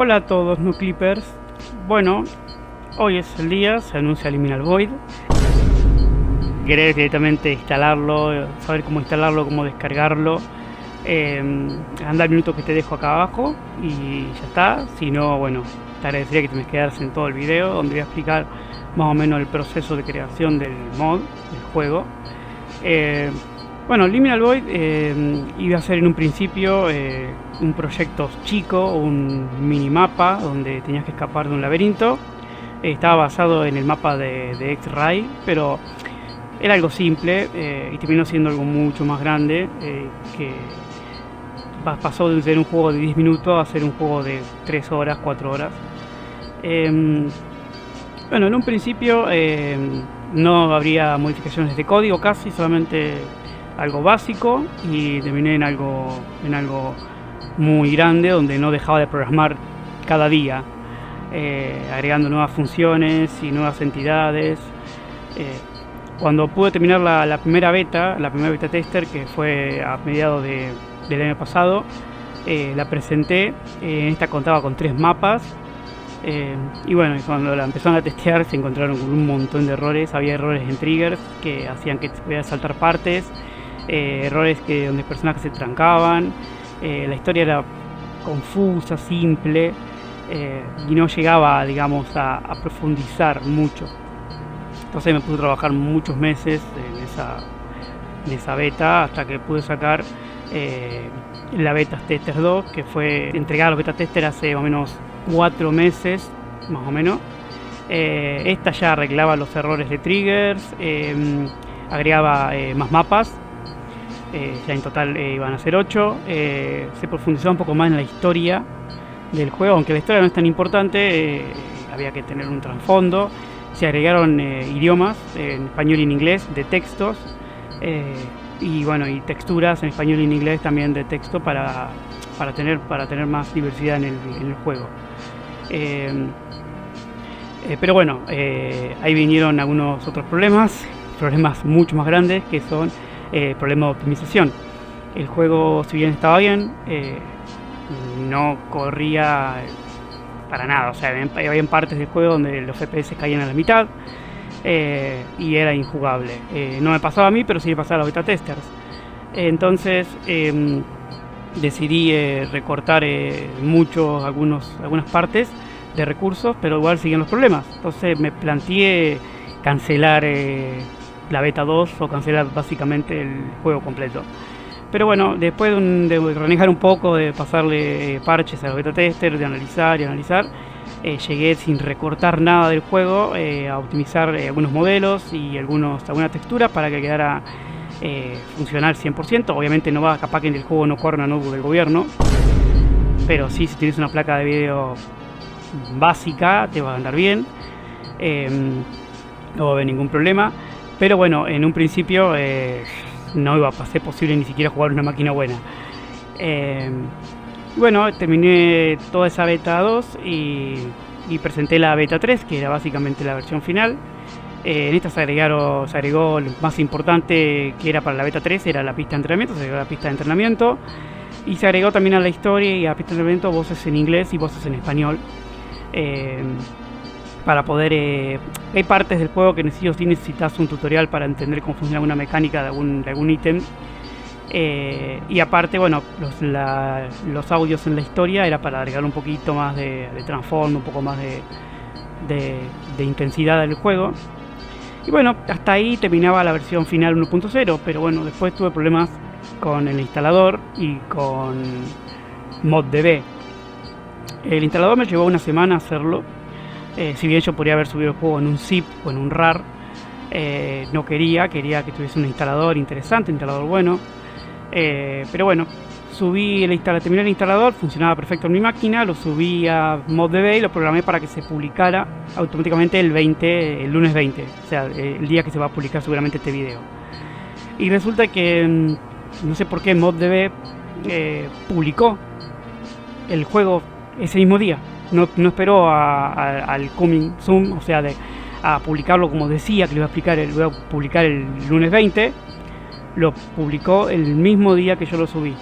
Hola a todos, Nuclipers. Bueno, hoy es el día, se anuncia Liminal Void. Querés directamente instalarlo, saber cómo instalarlo, cómo descargarlo, anda el minuto que te dejo acá abajo y ya está. Si no, bueno, te agradecería que te me quedaras en todo el video, donde voy a explicar más o menos el proceso de creación del mod, del juego. Bueno, Liminal Void iba a ser en un principio un proyecto chico, un minimapa donde tenías que escapar de un laberinto. Estaba basado en el mapa de X-Ray, pero era algo simple y terminó siendo algo mucho más grande, que pasó de ser un juego de 10 minutos a ser un juego de 3 horas, 4 horas. Bueno, en un principio no habría modificaciones de código casi, solamente algo básico, y terminé en algo muy grande donde no dejaba de programar cada día, agregando nuevas funciones y nuevas entidades. Cuando pude terminar la primera beta tester, que fue a mediados del año pasado, la presenté. Esta contaba con 3 mapas. Y bueno, cuando la empezaron a testear se encontraron con un montón de errores. Había errores en triggers que hacían que te pudieras saltar partes, errores donde personajes se trancaban, la historia era confusa, simple, y no llegaba, digamos, a profundizar mucho. Entonces me pude trabajar muchos meses en esa beta hasta que pude sacar la beta tester 2, que fue entregada a los beta tester hace más o menos 4 meses, más o menos. Esta ya arreglaba los errores de triggers, agregaba más mapas. Ya en total iban a ser 8. Se profundizaba un poco más en la historia del juego, aunque la historia no es tan importante. Había que tener un trasfondo. Se agregaron idiomas en español y en inglés de textos, y bueno, y texturas en español y en inglés también de texto para tener más diversidad en el juego. Pero bueno, ahí vinieron algunos otros problemas mucho más grandes, que son problemas de optimización. El juego, si bien estaba bien, no corría para nada. O sea, había partes del juego donde los FPS caían a la mitad, y era injugable. No me pasaba a mí, pero sí le pasaba a los beta testers. Entonces decidí recortar algunas partes de recursos, pero igual siguen los problemas. Entonces me planteé cancelar la beta 2 o cancelar básicamente el juego completo. Pero bueno, después de renegar un poco, de pasarle parches a los beta testers, de analizar, llegué sin recortar nada del juego a optimizar algunos modelos y alguna textura para que quedara funcional 100%. Obviamente no va, capaz que en el juego no corra una notebook del gobierno, pero sí, si tienes una placa de video básica te va a andar bien, no va a haber ningún problema. Pero bueno, en un principio no iba a ser posible ni siquiera jugar una máquina buena. Bueno, terminé toda esa beta 2 y presenté la beta 3, que era básicamente la versión final. En esta se agregó lo más importante, que era para la beta 3, era la pista de entrenamiento. Se agregó la pista de entrenamiento y se agregó también a la historia y a la pista de entrenamiento voces en inglés y voces en español, para poder... hay partes del juego que necesitas un tutorial para entender cómo funciona alguna mecánica de algún ítem. Y aparte, bueno, los audios en la historia era para agregar un poquito más de trasfondo, un poco más de intensidad del juego. Y bueno, hasta ahí terminaba la versión final 1.0, pero bueno, después tuve problemas con el instalador y con ModDB. El instalador me llevó una semana hacerlo. Si bien yo podría haber subido el juego en un zip o en un RAR, no quería que tuviese un instalador interesante, un instalador bueno. Pero bueno, terminé el instalador, funcionaba perfecto en mi máquina, lo subí a ModDB y lo programé para que se publicara automáticamente el lunes 20, o sea, el día que se va a publicar seguramente este video. Y resulta que no sé por qué ModDB publicó el juego ese mismo día. No esperó al coming soon, o sea, a publicarlo como decía que lo iba a publicar el lunes 20. Lo publicó el mismo día que yo lo subí.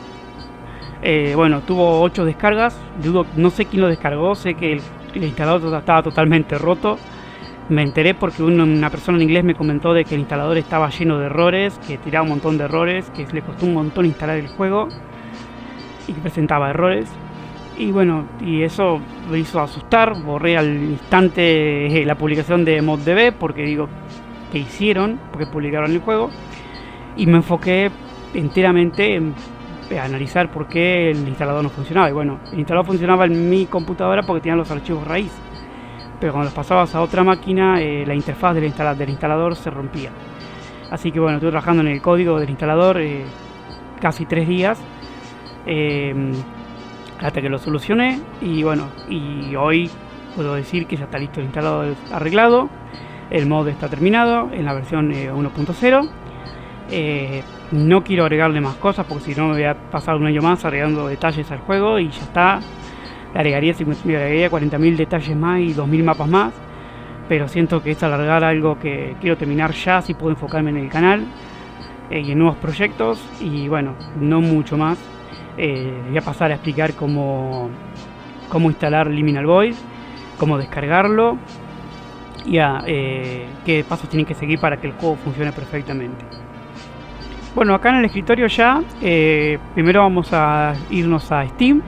Bueno, tuvo 8 descargas, no sé quién lo descargó, sé que el instalador estaba totalmente roto. Me enteré porque una persona en inglés me comentó de que el instalador estaba lleno de errores, que tiraba un montón de errores, que le costó un montón instalar el juego y que presentaba errores. Y bueno, y eso me hizo asustar, borré al instante la publicación de ModDB porque digo, ¿qué hicieron? Porque publicaron el juego. Y me enfoqué enteramente en analizar por qué el instalador no funcionaba. Y bueno, el instalador funcionaba en mi computadora porque tenía los archivos raíz. Pero cuando los pasabas a otra máquina, la interfaz del instalador se rompía. Así que bueno, estuve trabajando en el código del instalador casi 3 días hasta que lo solucioné. Y bueno, y hoy puedo decir que ya está listo el instalador arreglado. El mod está terminado en la versión 1.0. No quiero agregarle más cosas porque si no me voy a pasar un año más agregando detalles al juego y ya está. Le agregaría 40.000 detalles más y 2.000 mapas más, pero siento que es alargar algo que quiero terminar ya, si puedo enfocarme en el canal y en nuevos proyectos. Y bueno, no mucho más. Voy a pasar a explicar cómo instalar Liminal Void, cómo descargarlo y qué pasos tienen que seguir para que el juego funcione perfectamente. Bueno, acá en el escritorio ya, primero vamos a irnos a Steam.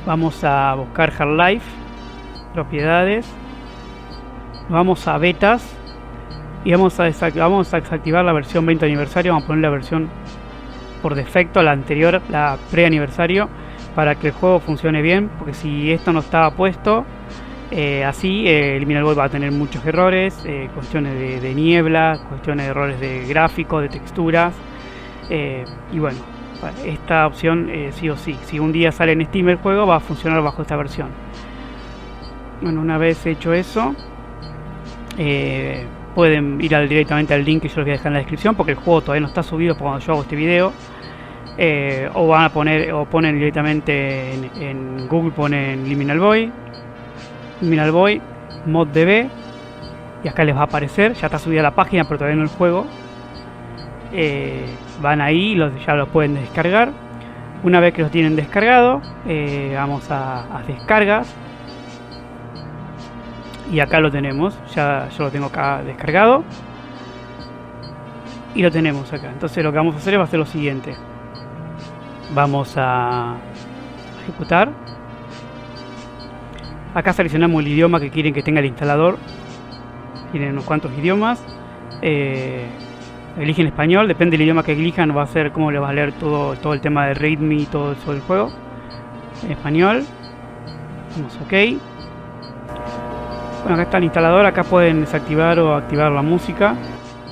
Vamos a buscar Half-Life, propiedades, vamos a betas y vamos a desactivar la versión 20 aniversario. Vamos a poner la versión por defecto, la anterior, la pre-aniversario, para que el juego funcione bien, porque si esto no estaba puesto así, Liminal Void va a tener muchos errores, cuestiones de niebla, cuestiones de errores de gráfico, de texturas, y bueno, esta opción sí o sí, si un día sale en Steam el juego, va a funcionar bajo esta versión. Bueno, una vez hecho eso, pueden ir directamente al link que yo les voy a dejar en la descripción, porque el juego todavía no está subido cuando yo hago este video. O van a ponen directamente en Google, ponen Liminal Void ModDB, y acá les va a aparecer. Ya está subida la página, pero todavía no el juego. Van ahí, ya lo pueden descargar. Una vez que los tienen descargado, vamos a descargas, y acá lo tenemos. Ya yo lo tengo acá descargado y lo tenemos acá. Entonces lo que vamos a hacer va a ser lo siguiente: vamos a ejecutar. Acá seleccionamos el idioma que quieren que tenga el instalador. Tienen unos cuantos idiomas. Eligen español, depende del idioma que elijan, va a ser cómo le va a leer todo el tema de readme y todo eso del juego. En español. Vamos OK. Bueno, acá está el instalador. Acá pueden desactivar o activar la música.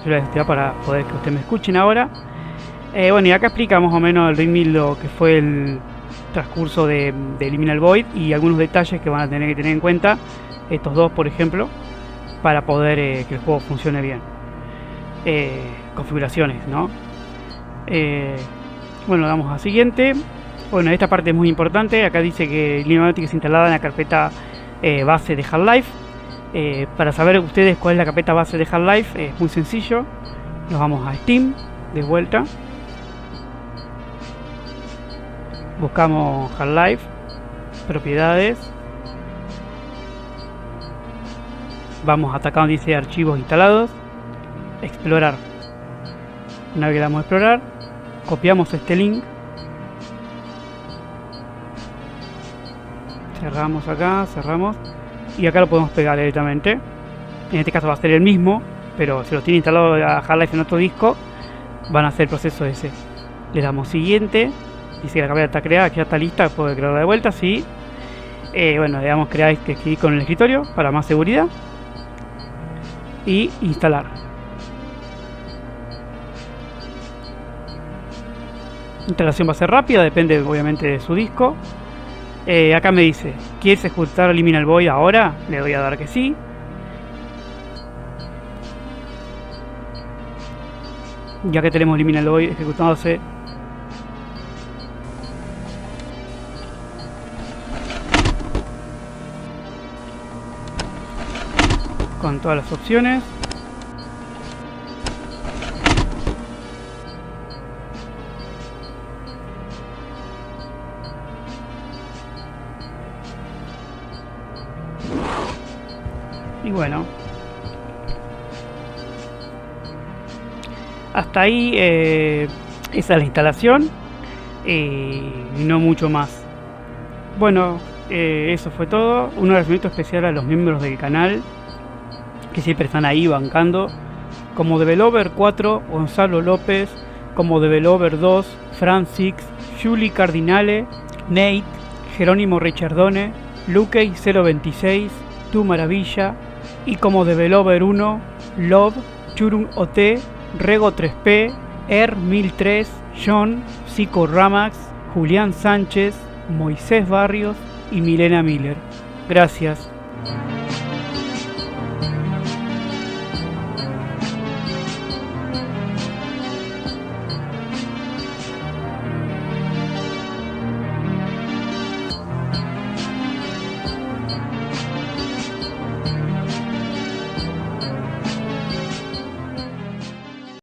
Yo la desactivo para poder que ustedes me escuchen ahora. Bueno, y acá explica más o menos el readme, lo que fue el transcurso de Liminal Void y algunos detalles que van a tener que tener en cuenta, estos dos por ejemplo, para poder que el juego funcione bien. Configuraciones, ¿no? Bueno, damos a siguiente. Bueno, esta parte es muy importante. Acá dice que Liminal Void es instalada en la carpeta base de Half-Life. Para saber ustedes cuál es la carpeta base de Half-Life, es muy sencillo. Nos vamos a Steam de vuelta. Buscamos Half-Life, propiedades. Vamos hasta acá donde dice archivos instalados. Explorar. Una vez que le damos a explorar, copiamos este link. Cerramos acá, cerramos. Y acá lo podemos pegar directamente. En este caso va a ser el mismo, pero si lo tiene instalado a Half-Life en otro disco, van a hacer el proceso ese. Le damos siguiente. Dice que la carpeta está creada, que ya está lista, puede crearla de vuelta, sí. Bueno, le damos crear que escribir con el escritorio para más seguridad. Y instalar. La instalación va a ser rápida, depende obviamente de su disco. Acá me dice, ¿quieres ejecutar Liminal Void ahora? Le doy a dar que sí. Ya que tenemos Liminal Void ejecutándose. Con todas las opciones. Y bueno, hasta ahí esa es la instalación y no mucho más. Bueno, eso fue todo. Un agradecimiento especial a los miembros del canal que siempre están ahí bancando, como Developer 4, Gonzalo López, como Developer 2, Francis, Julie Cardinale, Nate, Jerónimo Richardone, Luke 026, Tu Maravilla, y como Developer 1, Love, Churun OT, Rego 3P, Er 1003, John, Zico Ramax, Julián Sánchez, Moisés Barrios y Milena Miller. Gracias.